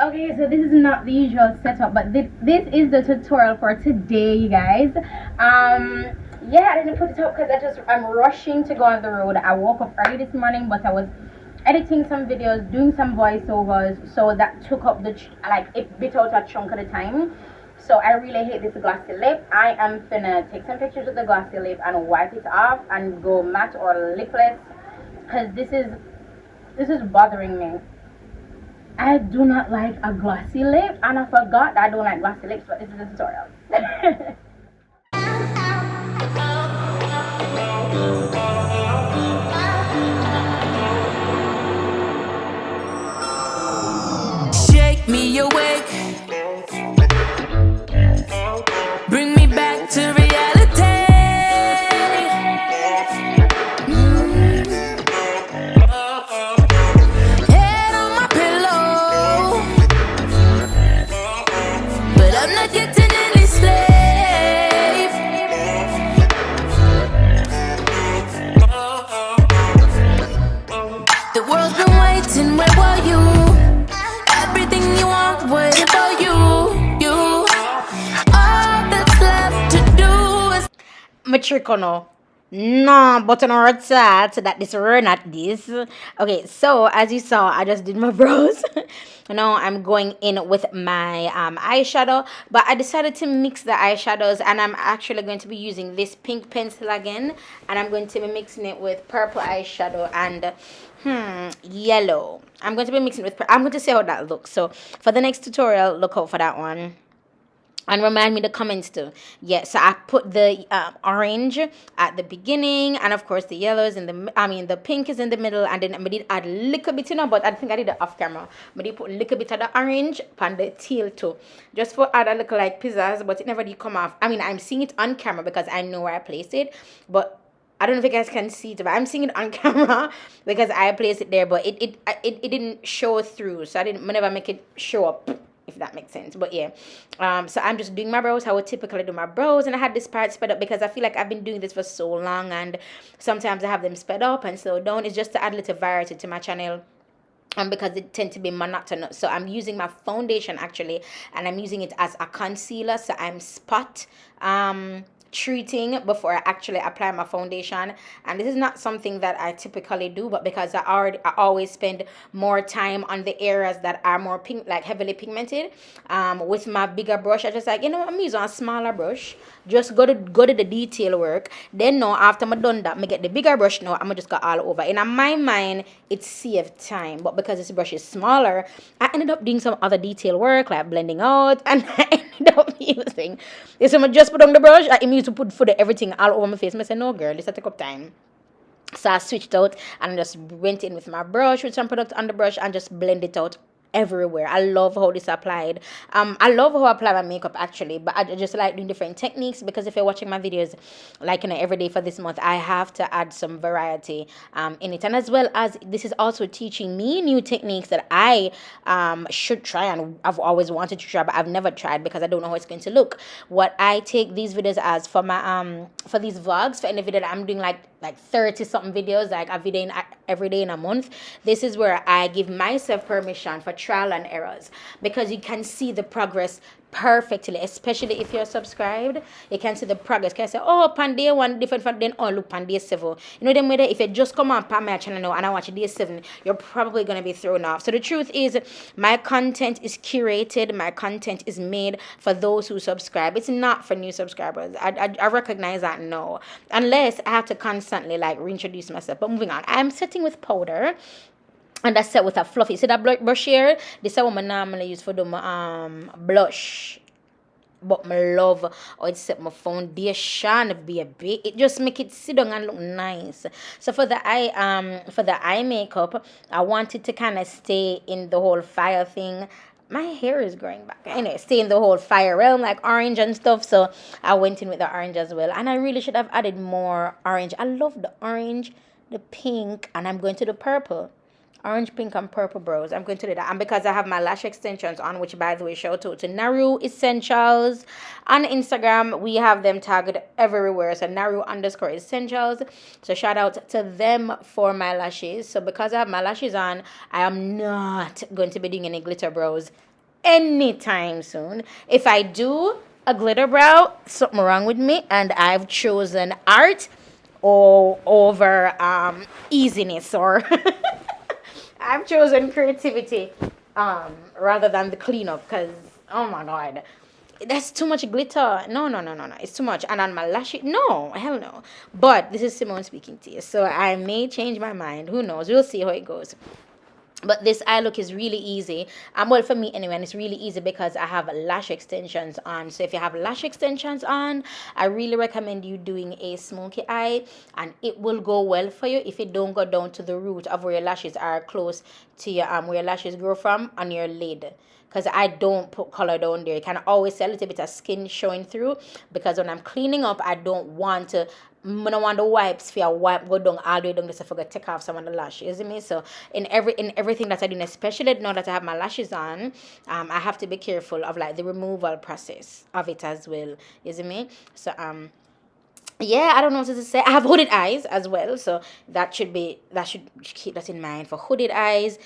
Okay, so this is not the usual setup, but this is the tutorial for today, you guys. Yeah, I didn't put it up because I'm rushing to go on the road. I woke up early this morning, but I was editing some videos, doing some voiceovers, so that took up like it bit out a chunk of the time. So I really hate this glossy lip. I am finna take some pictures with the glossy lip and wipe it off and go matte or lipless, because this is bothering me. I do not like a glossy lip, and I forgot that I don't like glossy lips, but this is a tutorial. Shake me awake, bring me back to reality. Head on my pillow, but I'm not getting any slave. The world's been waiting, where were you? Everything you want, waiting for you. All that's left to do is Matricono. No, but on our chat that this run at this. Okay, so as you saw, I just did my brows. Now I'm going in with my eyeshadow, but I decided to mix the eyeshadows, and I'm actually going to be using this pink pencil again, and I'm going to be mixing it with purple eyeshadow and yellow. I'm going to be mixing with I'm going to see how that looks. So for the next tutorial, look out for that one. And remind me the comments too. Yeah, so I put the orange at the beginning, and of course the yellows in the pink is in the middle, and then I did add a little bit, but I think I did it off camera. But I put a little bit of the orange on the tail too, just for add a little like pizzazz, but it never did come off. I mean, I'm seeing it on camera because I know where I placed it, but I don't know if you guys can see it, but I'm seeing it on camera because I placed it there, but it didn't show through, so I didn't never make it show up, if that makes sense. But yeah, so I'm just doing my brows how I would typically do my brows, and I had this part sped up because I feel like I've been doing this for so long, and sometimes I have them sped up and slow down. It's just to add a little variety to my channel, because they tend to be monotonous. So I'm using my foundation actually, and I'm using it as a concealer, so I'm spot treating before I actually apply my foundation. And this is not something that I typically do, but because I always spend more time on the areas that are more pink, like heavily pigmented, with my bigger brush, I just like, I'm using a smaller brush, just go to the detail work. Then now after I'm done that, I get the bigger brush. Now I'm gonna just go all over. And in my mind, it saved time, but because this brush is smaller, I ended up doing some other detail work like blending out, and I ended up using this. So I just put on the brush. I used to put food everything all over my face. I said, no girl, this will take up time. So I switched out and just went in with my brush with some product on the brush and just blend it out everywhere. I love how this applied. I love how I apply my makeup actually, but I just like doing different techniques, because if you're watching my videos like every day for this month, I have to add some variety in it. And as well as this is also teaching me new techniques that I should try, and I've always wanted to try, but I've never tried because I don't know how it's going to look. What I take these videos as for my for these vlogs, for any video that I'm doing like 30 something videos, like a video every day in a month, this is where I give myself permission for trial and errors, because you can see the progress perfectly, especially if you're subscribed. You can see the progress. Can I say, oh, pan day one different from then, oh, look, pan day 7. Them way that if you just come on my channel now and I watch day 7, you're probably going to be thrown off. So the truth is, my content is curated. My content is made for those who subscribe. It's not for new subscribers. I recognize that now, unless I have to constantly like reintroduce myself. But moving on, I'm setting with powder. And that's set with a fluffy. See that brush here? This is what I normally use for the blush. But I love how it set my foundation, baby. It just make it sit down and look nice. So for the eye makeup, I wanted to kind of stay in the whole fire thing. My hair is growing back. Anyway, stay in the whole fire realm, like orange and stuff. So I went in with the orange as well. And I really should have added more orange. I love the orange, the pink, and I'm going to the purple. orange, pink, and purple brows. I'm going to do that. And because I have my lash extensions on, which by the way, shout out to Naru Essentials on Instagram. We have them tagged everywhere. So Naru_Essentials. So shout out to them for my lashes. So because I have my lashes on, I am not going to be doing any glitter brows anytime soon. If I do a glitter brow, something wrong with me, and I've chosen art or over easiness, or I've chosen creativity rather than the cleanup, because oh my god, that's too much glitter. No, it's too much. And on my lashes, no, hell no. But this is Simone speaking to you, so I may change my mind. Who knows? We'll see how it goes. But this eye look is really easy. Well, for me anyway, and it's really easy because I have lash extensions on. So if you have lash extensions on, I really recommend you doing a smoky eye, and it will go well for you if it don't go down to the root of where your lashes are, close to your where your lashes grow from, on your lid. Because I don't put color down there. You can always see a little bit of skin showing through, because when I'm cleaning up, I don't want to the wipes for your wipe go down all the way down just to forget take off some of the lashes, you see me? So in everything that I do, especially now that I have my lashes on, I have to be careful of like the removal process of it as well, you see me? So yeah, I don't know what to say. I have hooded eyes as well, so that should keep that in mind. For hooded eyes,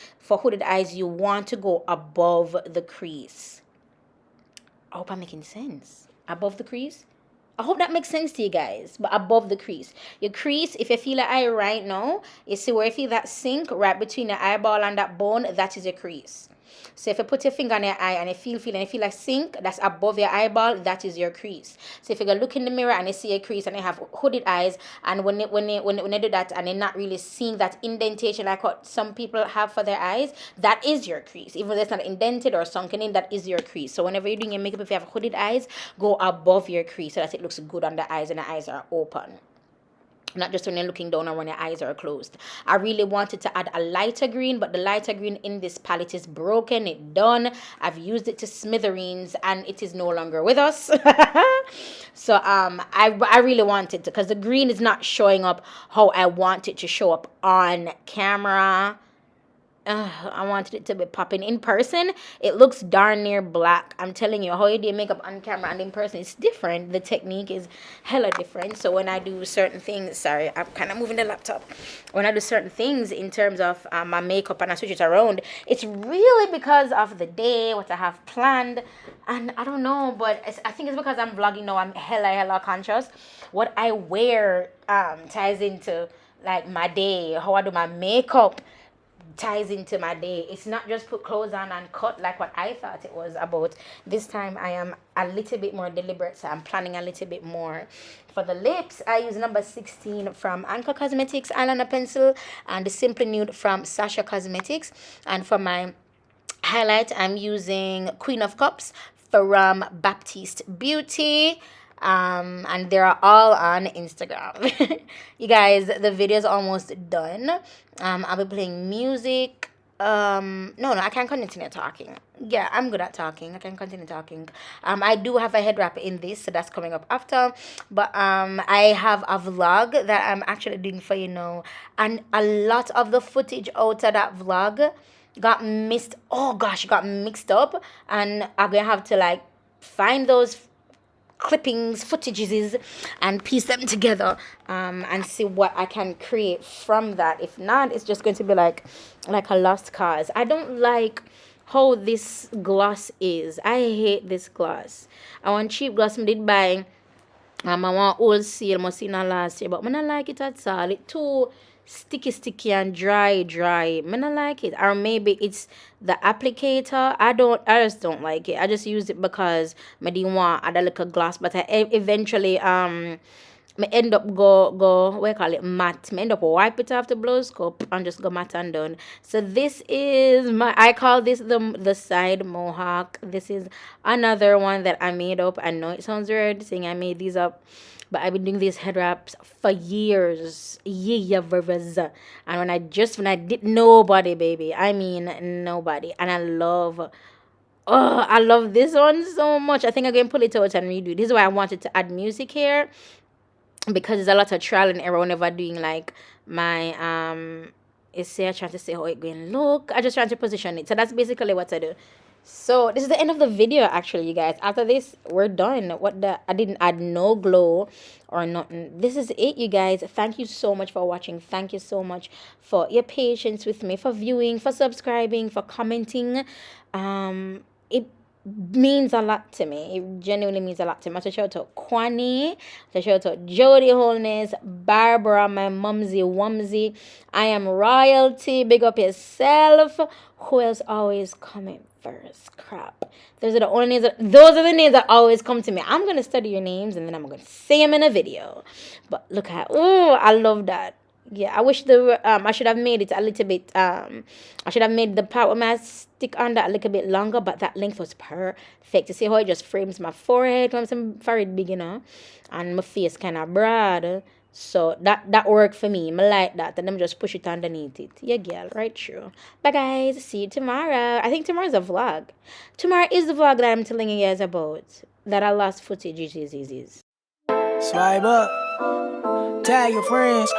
you want to go above the crease. I hope I'm making sense. Above the crease. I hope that makes sense to you guys. But above the crease. Your crease, if you feel an eye right now, you see where you feel that sink right between your eyeball and that bone, that is your crease. So if you put your finger on your eye and you feel like sink, that's above your eyeball, that is your crease. So if you go look in the mirror and you see a crease and you have hooded eyes, and when they do that and they're not really seeing that indentation like what some people have for their eyes, that is your crease. Even though it's not indented or sunken in, that is your crease. So whenever you're doing your makeup, if you have hooded eyes, go above your crease so that it looks good on the eyes and the eyes are open. Not just when you're looking down or when your eyes are closed. I really wanted to add a lighter green, but the lighter green in this palette is broken. It's done. I've used it to smithereens and it is no longer with us. So I really wanted to, because the green is not showing up how I want it to show up on camera. I wanted it to be popping. In person, it looks darn near black. I'm telling you, how you do makeup on camera and in person, it's different. The technique is hella different. So when I do certain things, sorry, I'm kind of moving the laptop. When I do certain things in terms of my makeup and I switch it around, it's really because of the day, what I have planned. And I don't know, but I think it's because I'm vlogging now. I'm hella conscious. What I wear ties into like my day, how I do my makeup ties into my day. It's not just put clothes on and cut like what I thought it was about. This time I am a little bit more deliberate, so I'm planning a little bit more. For the lips, I use number 16 from Anchor Cosmetics eyeliner pencil and the Simply Nude from Sasha Cosmetics. And for my highlight, I'm using Queen of Cups from Baptiste Beauty. And they're all on Instagram. You guys, the video is almost done. I'll be playing music. No, I can continue talking. Yeah, I'm good at talking. I can continue talking. I do have a head wrap in this, so that's coming up after. But I have a vlog that I'm actually doing for you now, and a lot of the footage out of that vlog got mixed. Oh gosh, got mixed up, and I'm gonna have to like find those clippings, footages, and piece them together and see what I can create from that. If not, it's just going to be like a lost cause. I don't like how this gloss is. I hate this gloss. I want cheap gloss. I did buy I want old sale must in last year, but I don't like it at all. It's too sticky and dry. I don't like it. Or maybe it's the applicator. I just don't like it. I just use it because I didn't want add a little gloss, but I eventually me end up go what you call it, matte. Me end up wipe it off the blow scope and just go matte and done. So this is I call this the side mohawk. This is another one that I made up. I know it sounds weird saying I made these up, but I've been doing these head wraps for years. And when I did nobody, baby. I mean nobody. And I love this one so much. I think I'm gonna pull it out and redo it. This is why I wanted to add music here, because there's a lot of trial and error whenever doing like my I trying to say how it going look. I just trying to position it. So that's basically what I do. So this is the end of the video actually, you guys. After this, we're done. I didn't add no glow or nothing. This is it, you guys. Thank you so much for watching. Thank you so much for your patience with me, for viewing, for subscribing, for commenting. It means a lot to me. It genuinely means a lot to me. To shout out Kwani, to shout out Jody Holness, Barbara, my mumsy wumsy. I am royalty. Big up yourself. Who else always coming first? Crap. Those are the names that always come to me. I'm gonna study your names and then I'm gonna say them in a video. But look at, oh, I love that. Yeah, I wish I should have made it a little bit, I should have made the part with my stick on that a little bit longer, but that length was perfect. You see how it just frames my forehead, because I'm forehead big, and my face kind of broad. So that worked for me. I like that. And then just push it underneath it. Yeah, girl, right through. Bye, guys. See you tomorrow. I think tomorrow's a vlog. Tomorrow is the vlog that I'm telling you guys about. That I lost footage. Is. Swipe up. Tag your friends.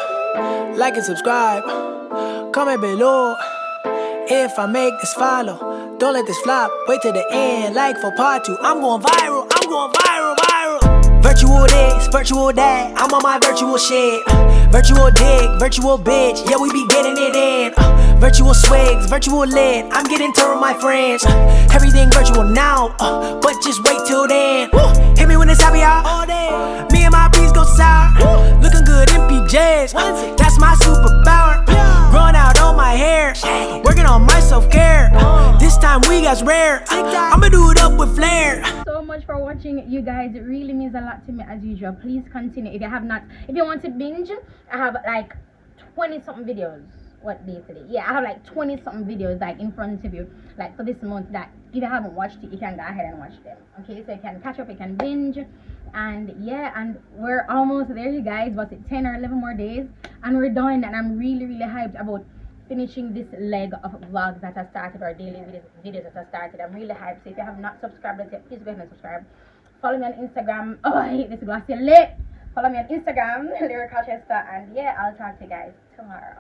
Like and subscribe. Comment below. If I make this follow, don't let this flop. Wait till the end, like for part 2. I'm going viral. Virtual this, virtual that. I'm on my virtual shit. Virtual dick, virtual bitch. Yeah, we be getting it in. Virtual swigs, virtual lit. I'm getting to with my friends. Everything virtual now, but just wait till then. Hit me when it's happy hour all day. Me and my bees go sour. Looking good in PJs. That's my superpower. Growing out all my hair. Working on my self-care. This time we got rare. I'ma do it up with flair. So much for watching, you guys. It really means a lot to me as usual. Please continue. If you want to binge, I have like 20 something videos. What day today? Yeah, I have like 20 something videos like in front of you, like for this month, that if you haven't watched it, you can go ahead and watch them. Okay, so you can catch up, you can binge. And yeah, and we're almost there, you guys. Was it 10 or 11 more days and we're done? And I'm really hyped about finishing this leg of vlogs that I started, or daily videos that I started. I'm really hyped. So if you have not subscribed yet, please go ahead and subscribe. Follow me on Instagram. Oh, I hate this glassy lit. Follow me on Instagram, LyricRochester, and yeah, I'll talk to you guys tomorrow.